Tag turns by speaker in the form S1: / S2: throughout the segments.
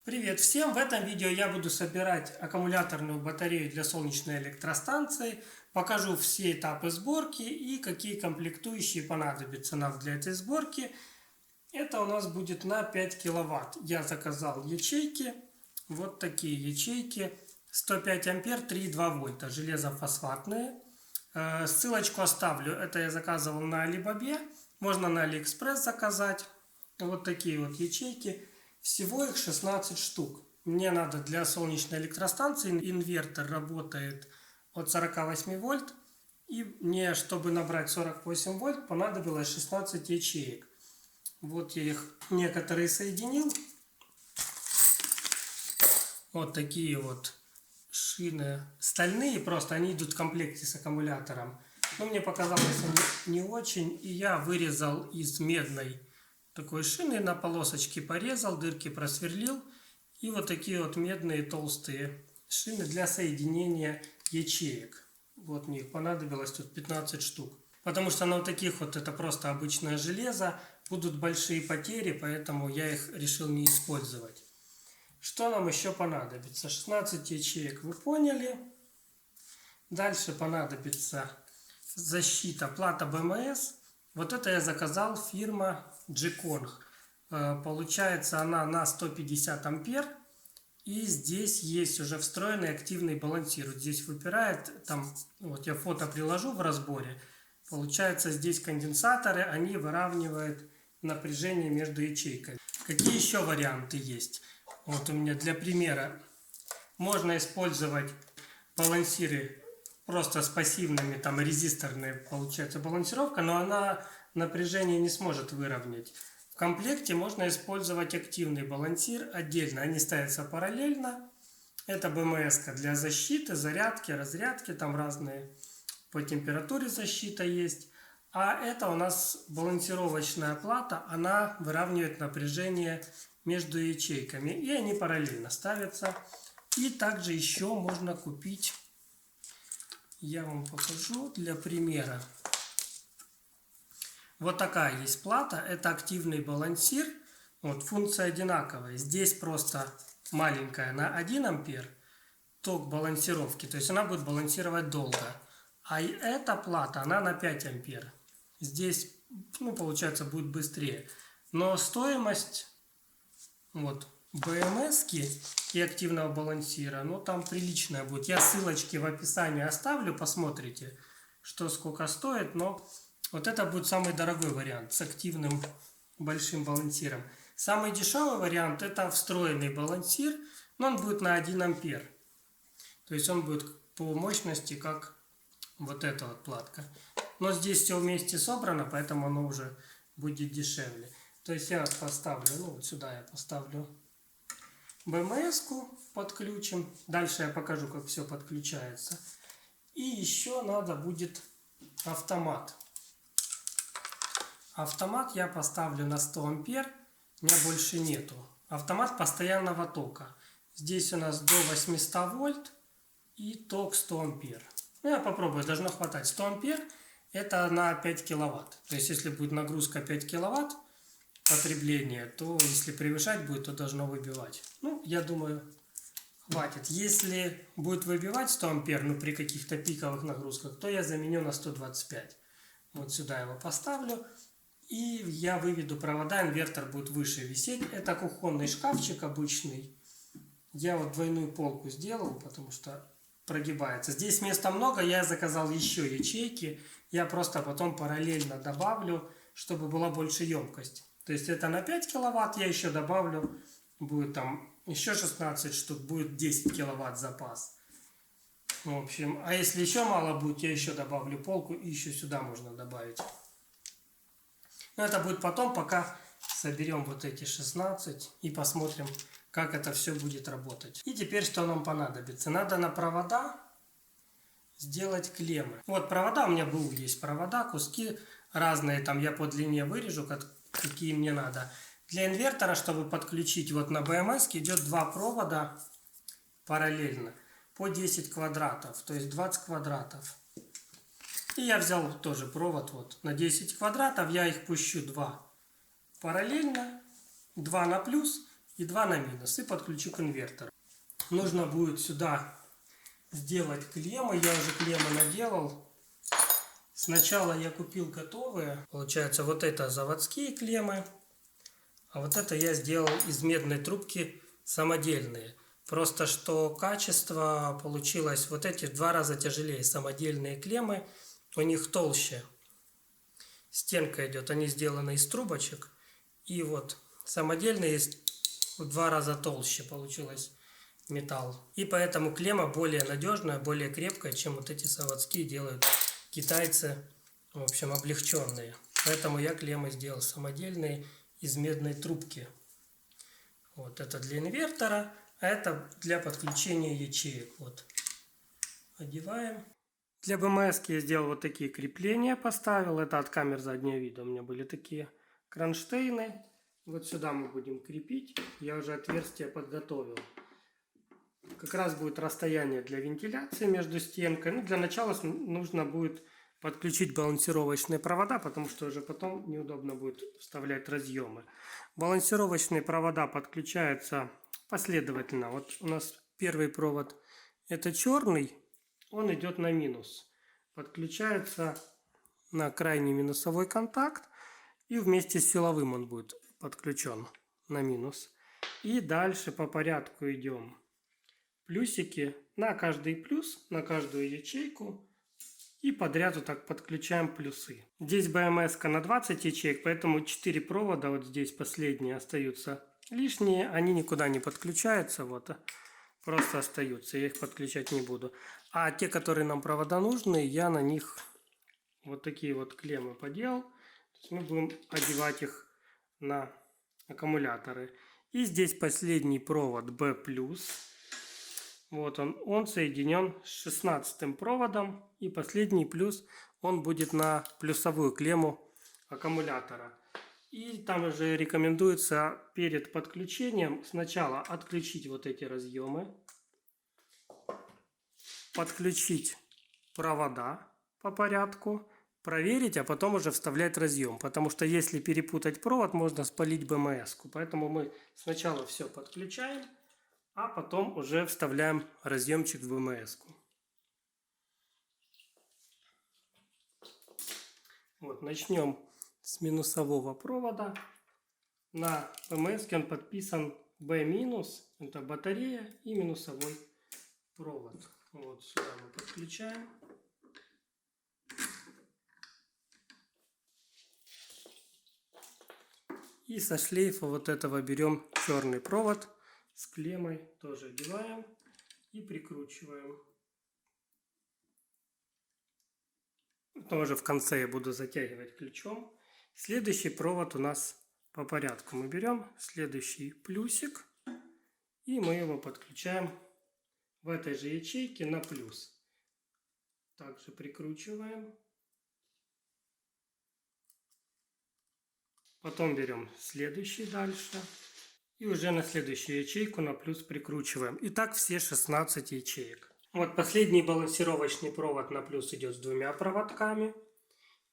S1: Привет всем! В этом видео я буду собирать аккумуляторную батарею для солнечной электростанции. Покажу все этапы сборки и какие комплектующие понадобятся нам для этой сборки. Это у нас будет на 5 киловатт. Я заказал ячейки. Вот такие ячейки. 105 ампер, 3,2 вольта. Железофосфатные. Ссылочку оставлю. Это я заказывал на Алибабе. Можно на Алиэкспресс заказать. Вот такие вот ячейки. Всего их 16 штук. Мне надо для солнечной электростанции. Инвертор работает от 48 вольт. И мне, чтобы набрать 48 вольт, понадобилось 16 ячеек. Вот я их некоторые соединил. Вот такие вот шины стальные. Просто они идут в комплекте с аккумулятором. Но мне показалось они не очень. И я вырезал из медной такой шины, на полосочке порезал, дырки просверлил. И вот такие вот медные толстые шины для соединения ячеек. Вот мне понадобилось тут 15 штук. Потому что на вот таких вот это просто обычное железо. Будут большие потери, поэтому я их решил не использовать. Что нам еще понадобится? 16 ячеек вы поняли. Дальше понадобится защита, плата БМС. Вот это я заказал, фирма G-Kong. Получается она на 150 ампер. И здесь есть уже встроенный активный балансир. Вот здесь выпирает, там, вот я фото приложу в разборе. Получается здесь конденсаторы, они выравнивают напряжение между ячейками. Какие еще варианты есть? Вот у меня для примера. Можно использовать балансиры просто с пассивными, там резисторные получается балансировка, но она напряжение не сможет выровнять. В комплекте можно использовать активный балансир отдельно, они ставятся параллельно. Это БМС для защиты, зарядки, разрядки, там разные по температуре защита есть. А это у нас балансировочная плата, она выравнивает напряжение между ячейками, и они параллельно ставятся. И также еще можно купить, я вам покажу для примера. Вот такая есть плата, это активный балансир. Вот, функция одинаковая. Здесь просто маленькая на 1 ампер ток балансировки, то есть она будет балансировать долго. А эта плата, она на 5 ампер. Здесь, получается, будет быстрее. Но стоимость вот БМС-ки и активного балансира, там приличная будет. Я ссылочки в описании оставлю, посмотрите, что сколько стоит. Но вот это будет самый дорогой вариант с активным большим балансиром. Самый дешевый вариант это встроенный балансир, но он будет на 1 ампер. То есть он будет по мощности как вот эта вот платка. Но здесь все вместе собрано, поэтому оно уже будет дешевле. То есть я поставлю, вот сюда я поставлю БМС-ку, подключим. Дальше я покажу, как все подключается. И еще надо будет автомат. Автомат я поставлю на 100 ампер, у меня больше нету. Автомат постоянного тока. Здесь у нас до 800 вольт и ток 100 ампер. Я попробую, должно хватать. 100 ампер это на 5 киловатт. То есть если будет нагрузка 5 киловатт потребление, то если превышать будет, то должно выбивать. Я думаю, хватит. Если будет выбивать 100 ампер, при каких-то пиковых нагрузках, то я заменю на 125. Вот сюда его поставлю. И я выведу провода, инвертор будет выше висеть. Это кухонный шкафчик обычный. Я вот двойную полку сделал, потому что прогибается. Здесь места много, я заказал еще ячейки. Я просто потом параллельно добавлю, чтобы была больше емкость. То есть это на 5 киловатт, я еще добавлю, будет там еще 16 штук, будет 10 киловатт запас. В общем, а если еще мало будет, я еще добавлю полку и еще сюда можно добавить. Но это будет потом, пока соберем вот эти 16 и посмотрим, как это все будет работать. И теперь что нам понадобится? Надо на провода сделать клеммы. Вот провода, у меня есть провода, куски разные, там я по длине вырежу, какие мне надо. Для инвертора, чтобы подключить вот на БМС, идет 2 провода параллельно по 10 квадратов, то есть 20 квадратов. И я взял тоже провод вот на 10 квадратов, я их пущу 2 параллельно, 2 на плюс и 2 на минус. И подключу к инвертору. Нужно будет сюда сделать клеммы. Я уже клеммы наделал. Сначала я купил готовые. Получается, вот это заводские клеммы. А вот это я сделал из медной трубки самодельные. Просто что качество получилось, вот эти в 2 раза тяжелее. Самодельные клеммы, у них толще. Стенка идет, они сделаны из трубочек. И вот самодельные в 2 раза толще получилось металл. И поэтому клемма более надежная, более крепкая, чем вот эти заводские делают китайцы. В общем, облегченные. Поэтому я клеммы сделал самодельные из медной трубки. Вот это для инвертора, а это для подключения ячеек. Вот. Одеваем. Для БМС я сделал вот такие крепления, поставил. Это от камер заднего вида. У меня были такие кронштейны. Вот сюда мы будем крепить. Я уже отверстие подготовил. Как раз будет расстояние для вентиляции между стенкой. Ну, для начала нужно будет подключить балансировочные провода, потому что уже потом неудобно будет вставлять разъемы. Балансировочные провода подключаются последовательно. Вот у нас первый провод это черный, он идет на минус. Подключается на крайний минусовой контакт и вместе с силовым он будет подключен на минус. И дальше по порядку идем. Плюсики на каждый плюс, на каждую ячейку. И подряд вот так подключаем плюсы. Здесь БМС на 20 ячеек, поэтому 4 провода, вот здесь последние остаются лишние. Они никуда не подключаются, вот, просто остаются. Я их подключать не буду. А те, которые нам провода нужны, я на них вот такие вот клеммы поделал. То есть мы будем одевать их на аккумуляторы. И здесь последний провод B+. Вот он соединен с 16 проводом, и последний плюс, он будет на плюсовую клемму аккумулятора. И там уже рекомендуется перед подключением сначала отключить вот эти разъемы, подключить провода по порядку, проверить, а потом уже вставлять разъем. Потому что если перепутать провод, можно спалить БМС-ку. Поэтому мы сначала все подключаем, а потом уже вставляем разъемчик в БМС-ку. Вот, начнем с минусового провода. На БМС-ке он подписан B-, это батарея, и минусовой провод. Вот сюда мы подключаем. И со шлейфа вот этого берем черный провод с клеммой, тоже одеваем и прикручиваем. Тоже в конце я буду затягивать ключом. Следующий провод у нас по порядку. Мы берем следующий плюсик и мы его подключаем в этой же ячейке на плюс. Также прикручиваем. Потом берем следующий дальше. И уже на следующую ячейку на плюс прикручиваем. И так все 16 ячеек. Вот последний балансировочный провод на плюс идет с 2 проводками.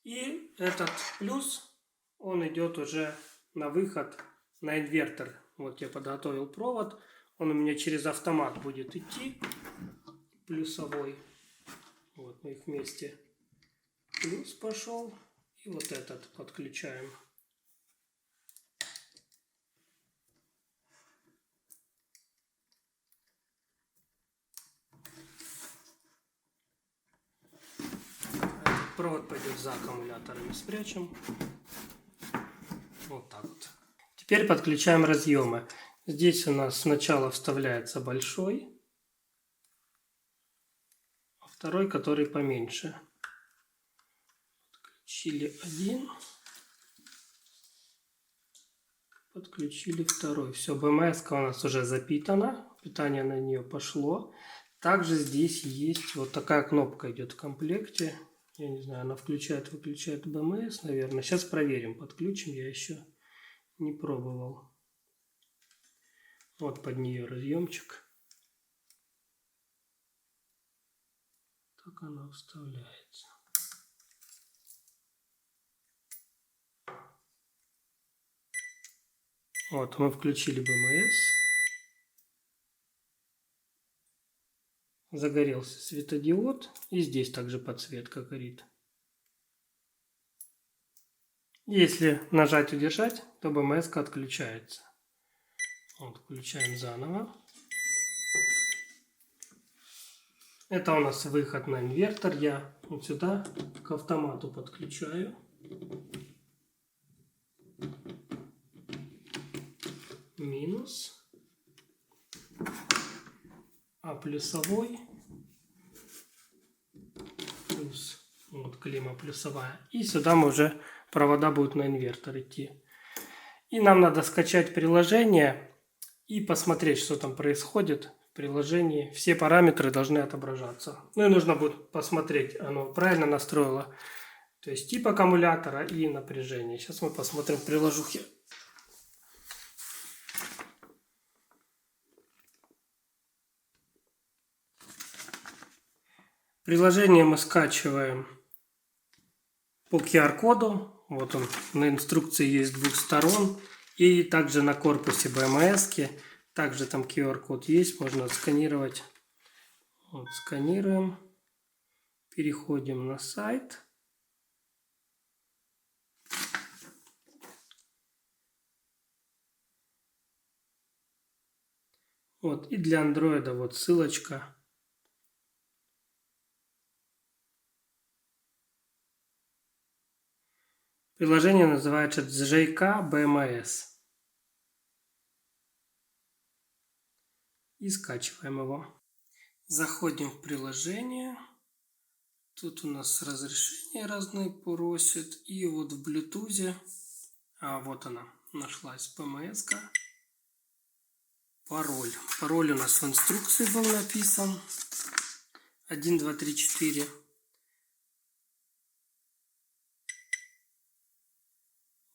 S1: И этот плюс, он идет уже на выход на инвертор. Вот я подготовил провод. Он у меня через автомат будет идти. Плюсовой. Вот мы их вместе. Плюс пошел. И вот этот подключаем. Провод пойдет за аккумуляторами, спрячем. Вот так вот. Теперь подключаем разъемы. Здесь у нас сначала вставляется большой, а второй, который поменьше. Подключили один. Подключили второй. Все, БМС у нас уже запитана. Питание на нее пошло. Также здесь есть вот такая кнопка, идет в комплекте. Я не знаю, она включает-выключает БМС, наверное. Сейчас проверим, подключим. Я еще не пробовал. Вот под нее разъемчик. Так она вставляется. Вот, мы включили БМС. Загорелся светодиод. И здесь также подсветка горит. Если нажать удержать, то БМС отключается. Вот, включаем заново. Это у нас выход на инвертор. Я вот сюда к автомату подключаю. Минус. А плюсовой. Плюс. Вот клемма плюсовая. И сюда мы уже провода будут на инвертор идти. И нам надо скачать приложение и посмотреть, что там происходит в приложении. Все параметры должны отображаться. Ну и нужно будет посмотреть, оно правильно настроило. То есть тип аккумулятора и напряжение. Сейчас мы посмотрим в приложухе. Приложение мы скачиваем по QR-коду. Вот он на инструкции есть с двух сторон. И также на корпусе БМС-ки. Также там QR-код есть. Можно отсканировать. Вот, сканируем. Переходим на сайт. Вот, и для андроида вот ссылочка. Приложение называется JK BMS. И скачиваем его. Заходим в приложение. Тут у нас разрешения разные просят. И вот в Bluetooth. Вот она нашлась. BMS-ка. Пароль. Пароль у нас в инструкции был написан. 1, 2, 3, 4.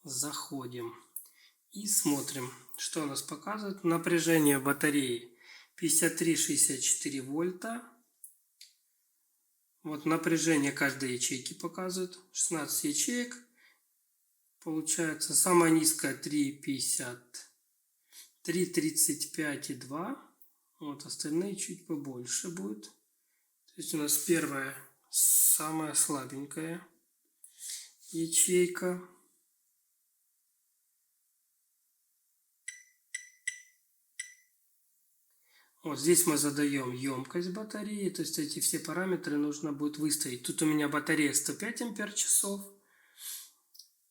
S1: Заходим и смотрим, что у нас показывает. Напряжение батареи 53-64 вольта. Вот напряжение каждой ячейки показывает. 16 ячеек. Получается самая низкая 3,50. 3,35,2. Вот остальные чуть побольше будет. То есть у нас первая самая слабенькая ячейка. Вот здесь мы задаем емкость батареи, то есть эти все параметры нужно будет выставить. Тут у меня батарея 105 ампер-часов.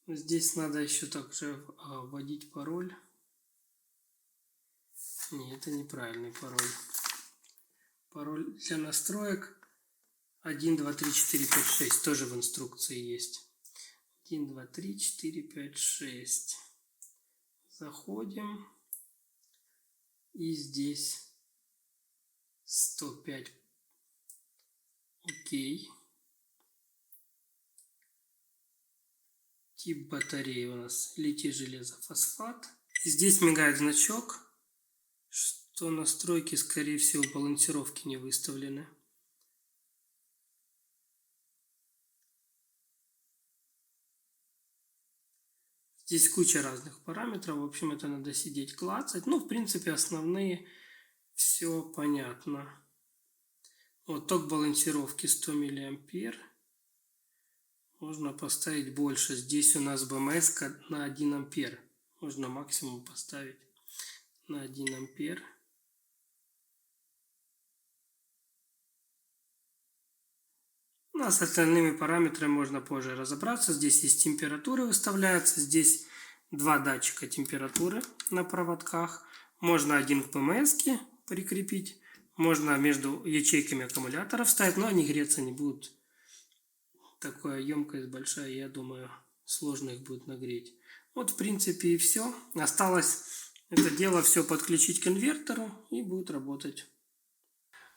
S1: Здесь надо еще также вводить пароль. Нет, это неправильный пароль. Пароль для настроек 1, 2, 3, 4, 5, 6 тоже в инструкции есть. 1, 2, 3, 4, 5, 6. Заходим. И здесь 105. Окей. Тип батареи у нас литий-железофосфат. И здесь мигает значок, что настройки, скорее всего, балансировки не выставлены. Здесь куча разных параметров. В общем, это надо сидеть клацать. Ну, в принципе, основные все понятно. Вот ток балансировки 100 миллиампер. Можно поставить больше. Здесь у нас БМС на 1 ампер. Можно максимум поставить на 1 ампер. Ну, а с остальными параметрами можно позже разобраться. Здесь есть температуры выставляются. Здесь два датчика температуры на проводках. Можно один к БМС-ке прикрепить. Можно между ячейками аккумуляторов ставить, но они греться не будут. Такая емкость большая, я думаю, сложно их будет нагреть. Вот, в принципе, и все. Осталось это дело все подключить к инвертору и будет работать.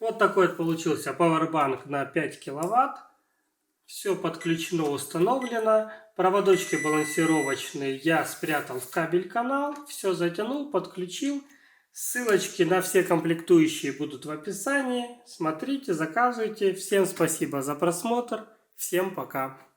S1: Вот такой вот получился пауэрбанк на 5 киловатт. Все подключено, установлено. Проводочки балансировочные я спрятал в кабель-канал. Все затянул, подключил. Ссылочки на все комплектующие будут в описании. Смотрите, заказывайте. Всем спасибо за просмотр. Всем пока.